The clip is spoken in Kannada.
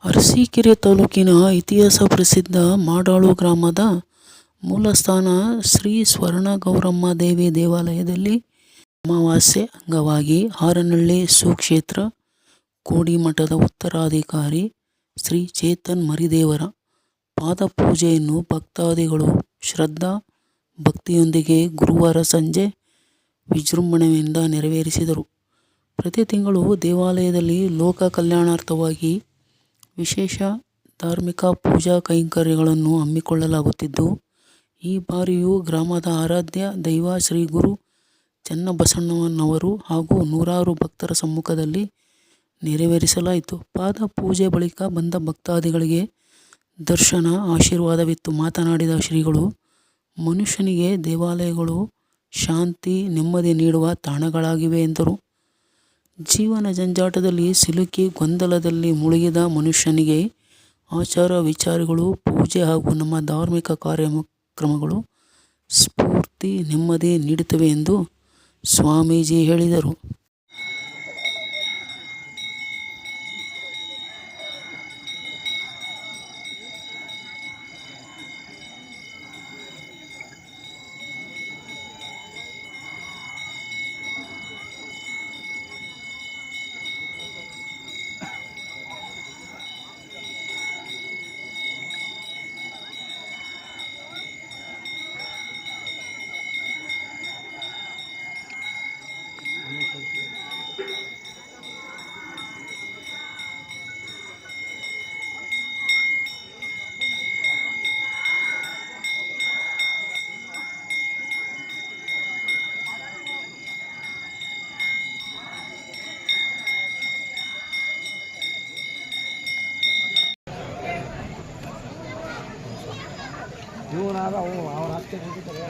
ಅರಸೀಕೆರೆ ತಾಲೂಕಿನ ಇತಿಹಾಸ ಪ್ರಸಿದ್ಧ ಮಾಡಾಳು ಗ್ರಾಮದ ಮೂಲಸ್ಥಾನ ಶ್ರೀ ಸ್ವರ್ಣಗೌರಮ್ಮ ದೇವಿ ದೇವಾಲಯದಲ್ಲಿ ಅಮಾವಾಸ್ಯೆ ಅಂಗವಾಗಿ ಹಾರನಹಳ್ಳಿ ಸುಕ್ಷೇತ್ರ ಕೋಡಿಮಠದ ಉತ್ತರಾಧಿಕಾರಿ ಶ್ರೀ ಚೇತನ್ ಮರಿದೇವರ ಪಾದಪೂಜೆಯನ್ನು ಭಕ್ತಾದಿಗಳು ಶ್ರದ್ಧಾ ಭಕ್ತಿಯೊಂದಿಗೆ ಗುರುವಾರ ಸಂಜೆ ವಿಜೃಂಭಣೆಯಿಂದ ನೆರವೇರಿಸಿದರು. ಪ್ರತಿ ತಿಂಗಳು ದೇವಾಲಯದಲ್ಲಿ ಲೋಕ ಕಲ್ಯಾಣಾರ್ಥವಾಗಿ ವಿಶೇಷ ಧಾರ್ಮಿಕ ಪೂಜಾ ಕೈಂಕರ್ಯಗಳನ್ನು ಹಮ್ಮಿಕೊಳ್ಳಲಾಗುತ್ತಿದ್ದು, ಈ ಬಾರಿಯೂ ಗ್ರಾಮದ ಆರಾಧ್ಯ ದೈವ ಶ್ರೀ ಗುರು ಚನ್ನಬಸವಣ್ಣನವರು ಹಾಗೂ ನೂರಾರು ಭಕ್ತರ ಸಮ್ಮುಖದಲ್ಲಿ ನೆರವೇರಿಸಲಾಯಿತು. ಪಾದ ಪೂಜೆ ಬಳಿಕ ಬಂದ ಭಕ್ತಾದಿಗಳಿಗೆ ದರ್ಶನ ಆಶೀರ್ವಾದವಿತ್ತು. ಮಾತನಾಡಿದ ಶ್ರೀಗಳು, ಮನುಷ್ಯನಿಗೆ ದೇವಾಲಯಗಳು ಶಾಂತಿ ನೆಮ್ಮದಿ ನೀಡುವ ತಾಣಗಳಾಗಿವೆ ಎಂದರು. ಜೀವನ ಜಂಜಾಟದಲ್ಲಿ ಸಿಲುಕಿ ಗೊಂದಲದಲ್ಲಿ ಮುಳುಗಿದ ಮನುಷ್ಯನಿಗೆ ಆಚಾರ ವಿಚಾರಗಳು, ಪೂಜೆ ಹಾಗೂ ನಮ್ಮ ಧಾರ್ಮಿಕ ಕಾರ್ಯಕ್ರಮಗಳು ಸ್ಫೂರ್ತಿ ನೆಮ್ಮದಿ ನೀಡುತ್ತವೆ ಎಂದು ಸ್ವಾಮೀಜಿ ಹೇಳಿದರು. ಇವನಾದ ಅವನ ಹತ್ತೆ ಕೂತಿದ್ದಾರೆ.